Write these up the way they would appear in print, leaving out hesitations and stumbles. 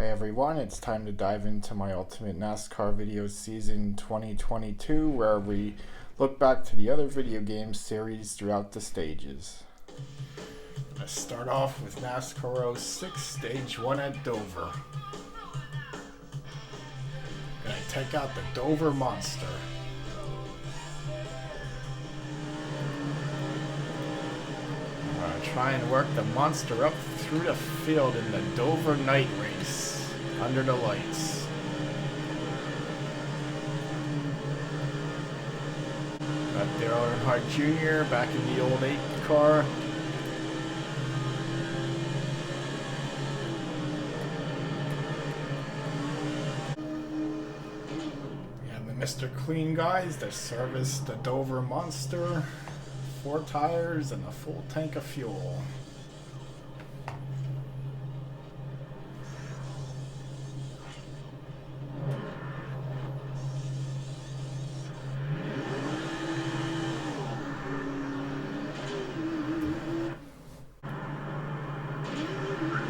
Hi everyone, it's time to dive into my Ultimate NASCAR Videos Season 2022, where we look back to the other video game series throughout the stages. Let's start off with NASCAR 06, Stage 1 at Dover. Gonna take out the Dover Monster. Try and work the monster up through the field in the Dover night race under the lights. Got Dale Earnhardt Jr. back in the old 8 car. And the Mr. Clean guys that service the Dover Monster. 4 tires and a full tank of fuel.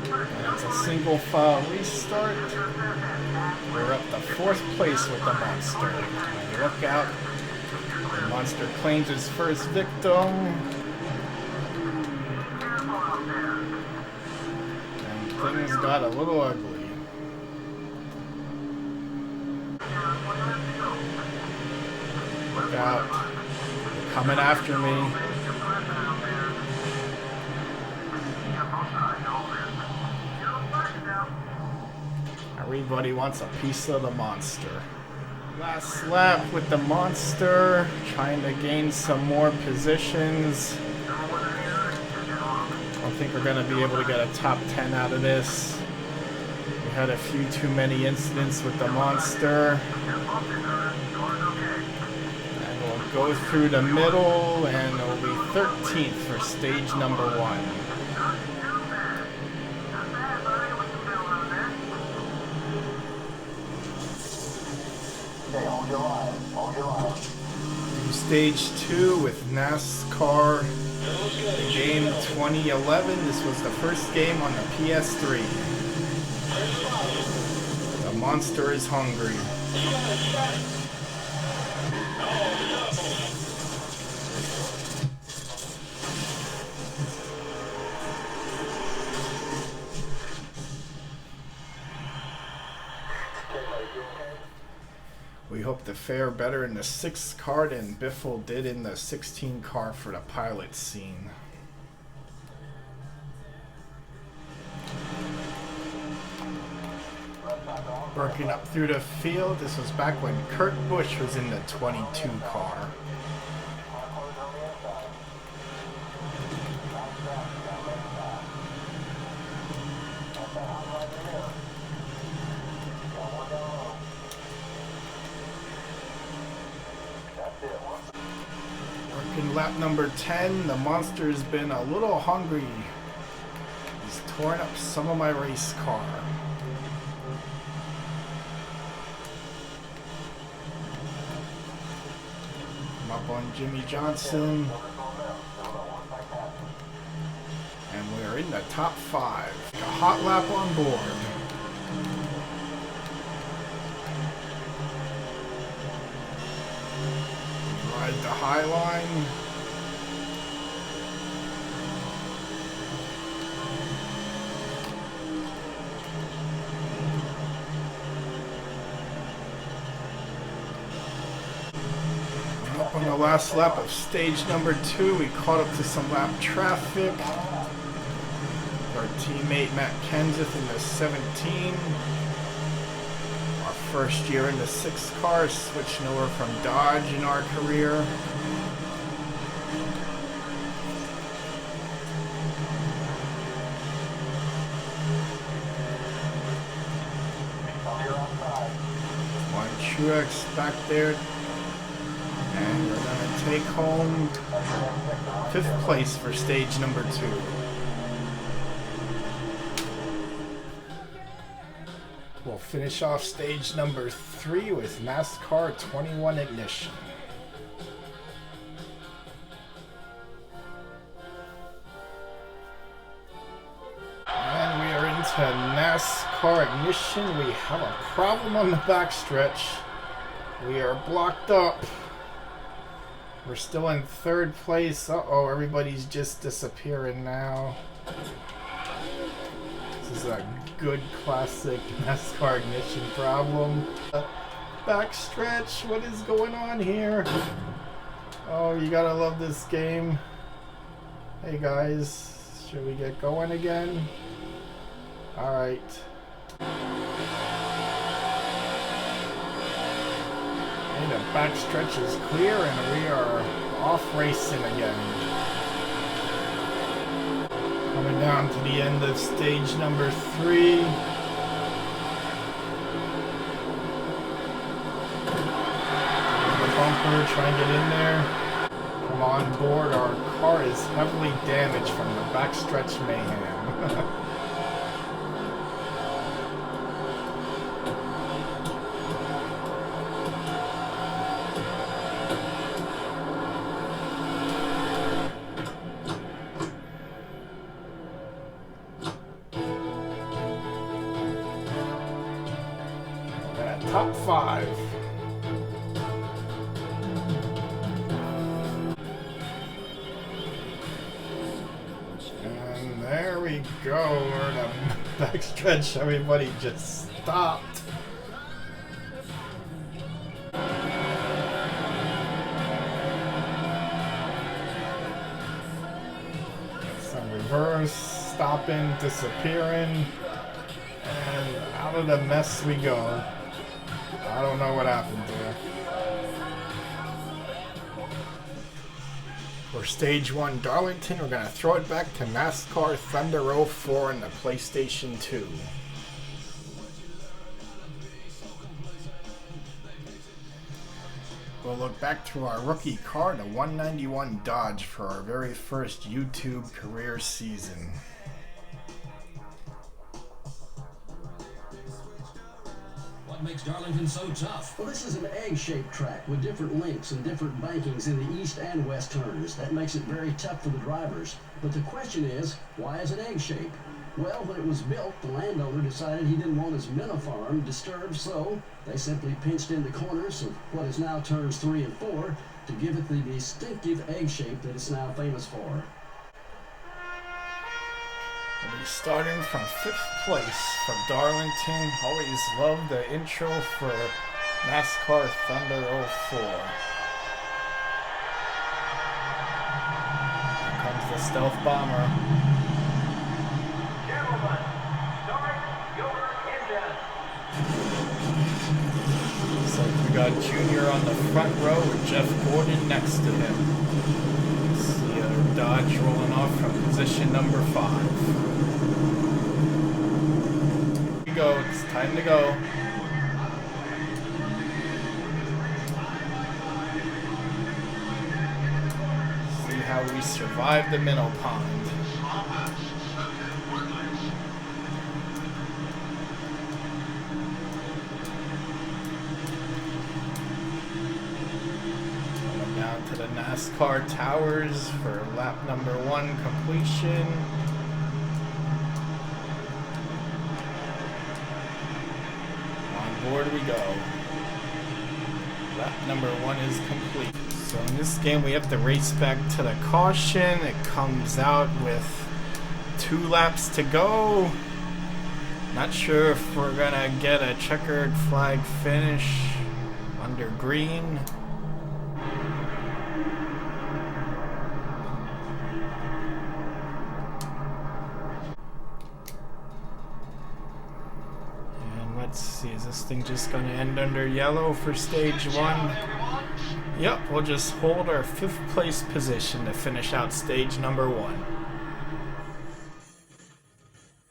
And it's a single file restart. We're up to 4th place with the Monster. And look out. The Monster claims his first victim. And things got a little ugly. Look out. They're coming after me. Everybody wants a piece of the Monster. Last lap with the Monster, trying to gain some more positions. I don't think we're going to be able to get a top 10 out of this. We had a few too many incidents with the Monster. And we'll go through the middle, and it'll be 13th for stage number 1. Stage 2 with NASCAR game 2011. This was the first game on the PS3. The Monster is hungry. We hope to fare better in the 6th car than Biffle did in the 16 car for the pilot scene. Working up through the field, this was back when Kurt Busch was in the 22 car. In lap number 10, the Monster's been a little hungry. He's torn up some of my race car. I'm up on Jimmy Johnson. And we're in the top 5. A hot lap on board. Ride the high line. And up on the last lap of stage number 2, we caught up to some lap traffic. Our teammate Matt Kenseth in the 17. First year in the 6 car, switching over from Dodge in our career. One Truex back there. And we're going to take home 5th place for stage number 2. We'll finish off stage number 3 with NASCAR 21 Ignition. to NASCAR ignition. We have a problem on the backstretch. We are blocked up. We're still in third place. Uh-oh, everybody's just disappearing now. This is a good classic NASCAR ignition problem. Backstretch, what is going on here? Oh, you gotta love this game. Hey guys, should we get going again? Alright. The backstretch is clear and we are off racing again. Coming down to the end of stage number 3. The bumper, try and get in there. Come on board, our car is heavily damaged from the backstretch mayhem. Top 5. And there we go. We're in a backstretch. Everybody just stopped. Some reverse, stopping, disappearing, and out of the mess we go. I don't know what happened there. For stage 1 Darlington, we're going to throw it back to NASCAR Thunder 04 in the PlayStation 2. We'll look back to our rookie car, the 191 Dodge, for our very first YouTube career season. What makes Darlington so tough? Well, this is an egg-shaped track with different links and different bankings in the east and west turns. That makes it very tough for the drivers. But the question is, why is it egg-shaped? Well, when it was built, the landowner decided he didn't want his minnow farm disturbed, so they simply pinched in the corners of what is now turns 3 and 4 to give it the distinctive egg shape that it's now famous for. We'll be starting from 5th place for Darlington. Always love the intro for NASCAR Thunder 04. Here comes the stealth bomber. Gentlemen, start your engine. Looks like we got Junior on the front row with Jeff Gordon next to him. See a Dodge rolling off from position number 5. Go. It's time to go. See how we survive the minnow pond. Coming down to the NASCAR towers for lap number 1 completion. Board we go. Lap number 1 is complete. So in this game we have to race back to the caution. It comes out with 2 laps to go. Not sure if we're gonna get a checkered flag finish under green. Let's see, is this thing just going to end under yellow for stage 1? Yep, we'll just hold our 5th place position to finish out stage number 1.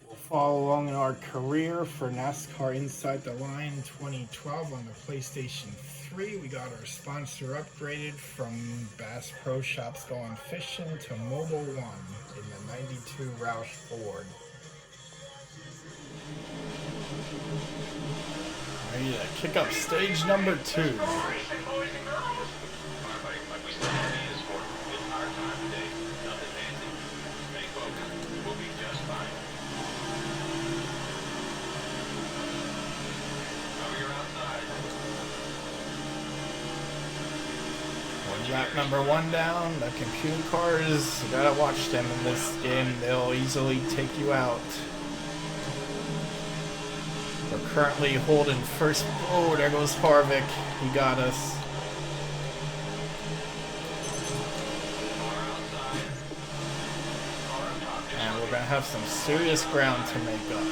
We'll follow along in our career for NASCAR Inside the Line 2012 on the PlayStation 3. We got our sponsor upgraded from Bass Pro Shops Going Fishing to Mobile One in the 92 Roush Ford. Ready to kick up stage number 2. Lap number 1 down. The computer cars, you gotta watch them in this game. They'll easily take you out. We're currently holding first. Oh, there goes Harvick. He got us. And we're gonna have some serious ground to make up.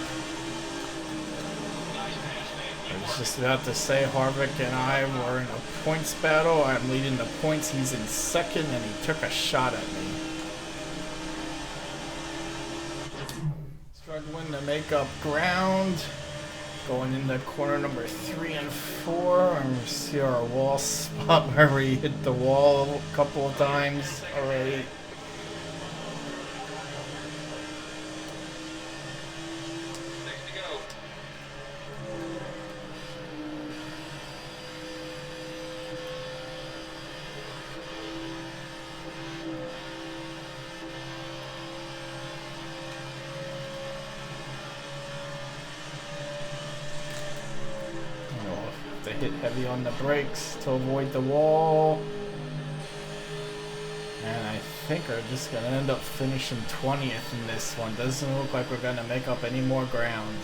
I was just about to say, Harvick and I were in a points battle. I'm leading the points. He's in second, and he took a shot at me. Struggling to make up ground. Going into corner number 3 and 4. And we see our wall spot where we hit the wall a couple of times already. Hit heavy on the brakes to avoid the wall, and I think we're just gonna end up finishing 20th in this one. Doesn't look like we're gonna make up any more ground.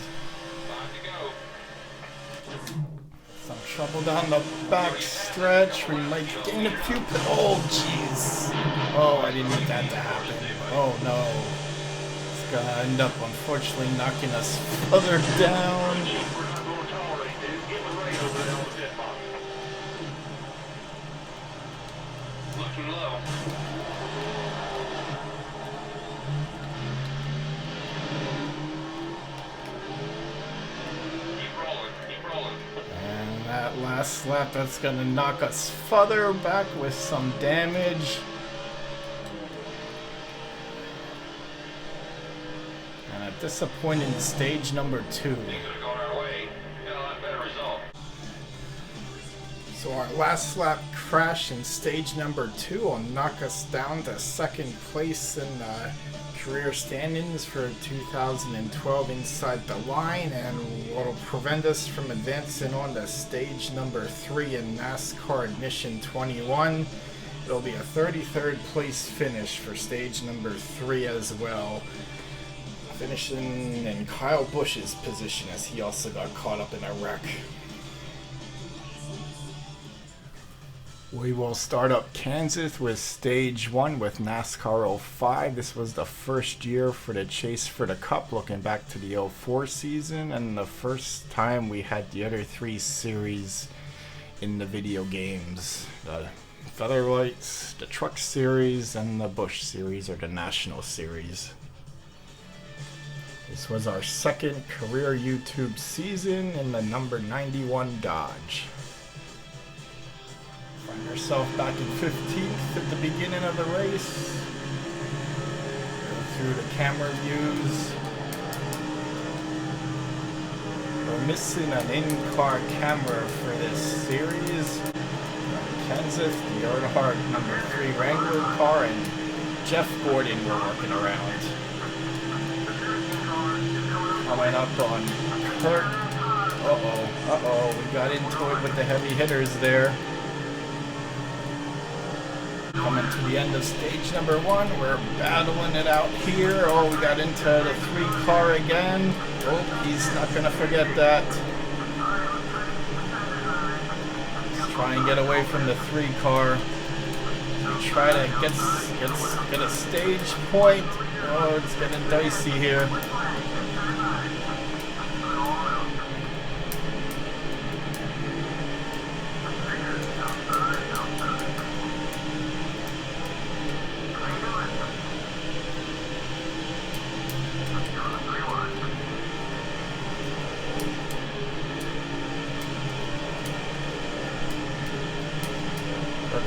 Some trouble down the back stretch. We might gain a few. Oh jeez! Oh, I didn't want that to happen. Oh no! It's gonna end up unfortunately knocking us further down. Looking low. Keep rolling. And that last lap, that's gonna knock us further back with some damage. And a disappointing stage number 2. So our last lap crash in stage number 2 will knock us down to second place in the career standings for 2012 inside the line, and will prevent us from advancing on to stage number 3 in NASCAR Ignition 21. It'll be a 33rd place finish for stage number 3 as well, finishing in Kyle Busch's position as he also got caught up in a wreck. We will start up Kansas with stage 1 with NASCAR 05. This was the first year for the chase for the Cup, looking back to the 04 season, and the first time we had the other 3 series in the video games. The Featherlights, the Truck Series, and the Busch Series, or the National Series. This was our second career YouTube season in the number 91 Dodge. Find ourselves back in 15th at the beginning of the race. Go through the camera views. We're missing an in-car camera for this series. Kansas, the Earnhardt number 3 Wrangler car, and Jeff Gordon were working around. Coming up on Kurt. We got into it with the heavy hitters there. Coming to the end of stage number 1, we're battling it out here. Oh, we got into the 3 car again. Oh, he's not gonna forget that. Let's try and get away from the 3 car. We try to get a stage point. Oh, it's getting dicey here.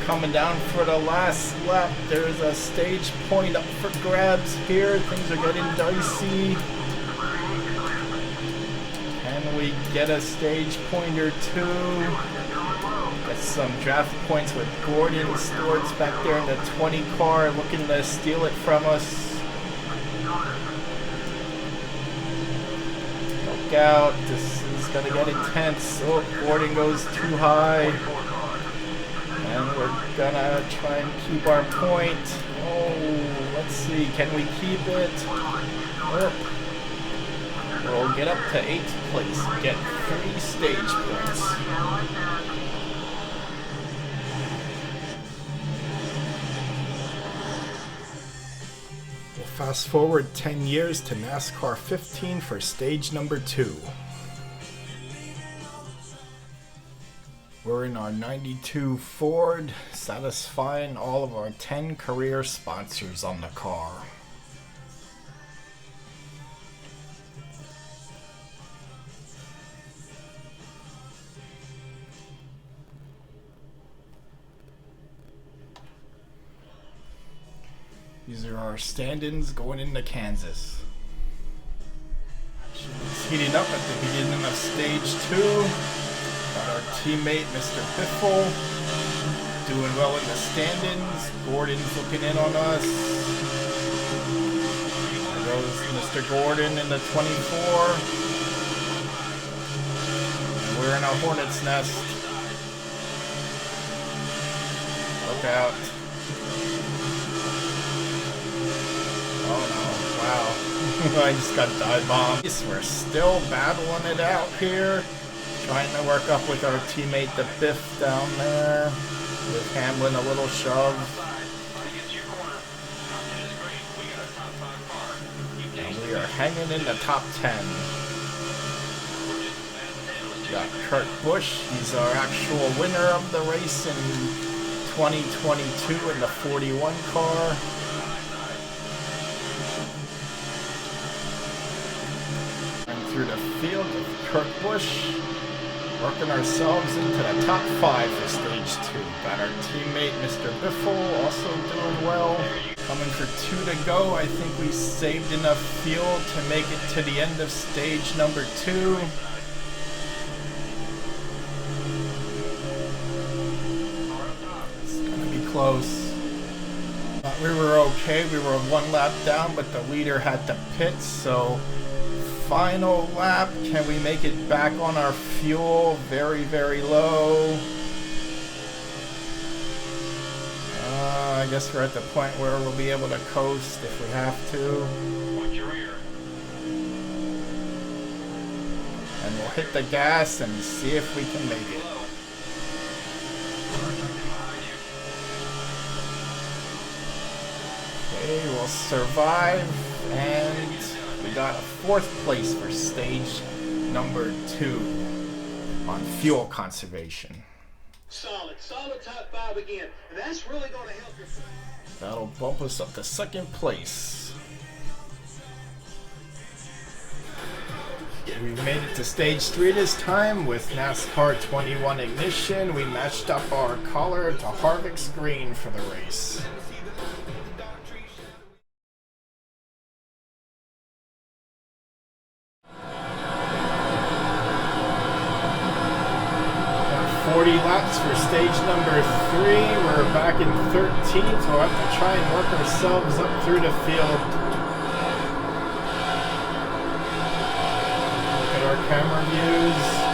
Coming down for the last lap. There's a stage point up for grabs here. Things are getting dicey. Can we get a stage point or 2? Get some draft points with Gordon. Stewart's back there in the 20 car looking to steal it from us. Look out. This is going to get intense. Oh, Gordon goes too high. And we're gonna try and keep our point. Oh, let's see, can we keep it? Oh. We'll get up to 8th place and get 3 stage points. We'll fast forward 10 years to NASCAR 15 for stage number 2. We're in our 92 Ford, satisfying all of our 10 career sponsors on the car. These are our stand-ins going into Kansas. It's heating up at the beginning of stage 2. Got our teammate, Mr. Biffle, doing well in the stand-ins. Gordon's looking in on us. There goes Mr. Gordon in the 24. And we're in a hornet's nest. Look out. Oh no, wow. I just got dive bombed. We're still battling it out here. Trying to work up with our teammate, the Biff, down there. With Hamlin a little shove. And we are hanging in the top 10. We got Kurt Busch. He's our actual winner of the race in 2022 in the 41 car. Through the field with Kurt Busch, working ourselves into the top 5 for stage 2. Got our teammate Mr. Biffle also doing well. Coming for 2 to go. I think we saved enough fuel to make it to the end of stage number 2. It's gonna be close. Thought we were okay. We were 1 lap down, but the leader had to pit, so final lap. Can we make it back on our fuel? Very, very low. I guess we're at the point where we'll be able to coast if we have to. Watch your rear. And we'll hit the gas and see if we can make it. Okay, we'll survive, and we got a 4th place for stage number 2 on fuel conservation. Solid top 5 again. And that's really going to help your. That'll bump us up to 2nd place. We made it to stage 3 this time with NASCAR 21 ignition. We matched up our collar to Harvick's green for the race. 40 laps for stage number 3. We're back in 13th. We'll have to try and work ourselves up through the field. Look at our camera views.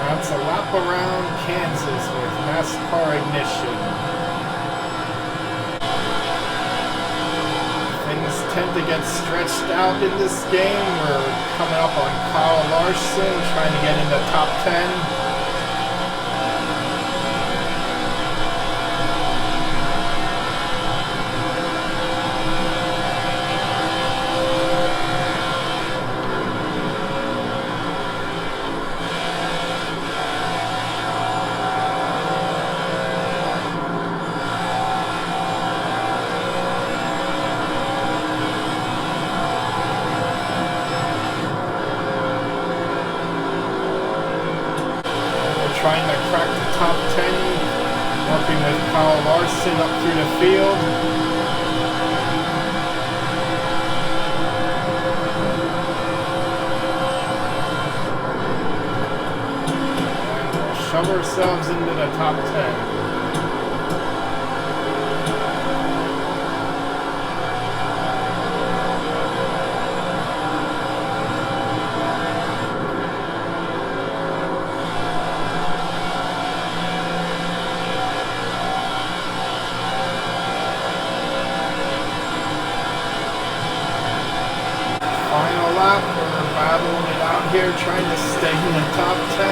That's a lap around Kansas with NASCAR ignition. Things tend to get stretched out in this game. We're coming up on Kyle Larson, trying to get in the top 10. Trying to crack the top 10, working with Kyle Larson up through the field. And we'll shove ourselves into the top 10. here trying to stay in the top 10.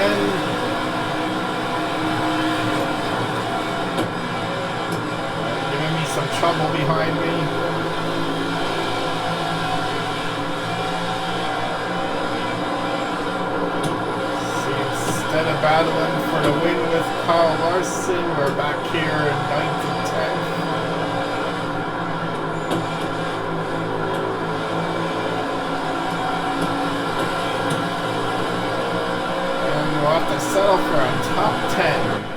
Giving me some trouble behind me. Instead of battling for the win with Kyle Larson, we're back here in 9th and 10th. And we'll have to settle for a top 10.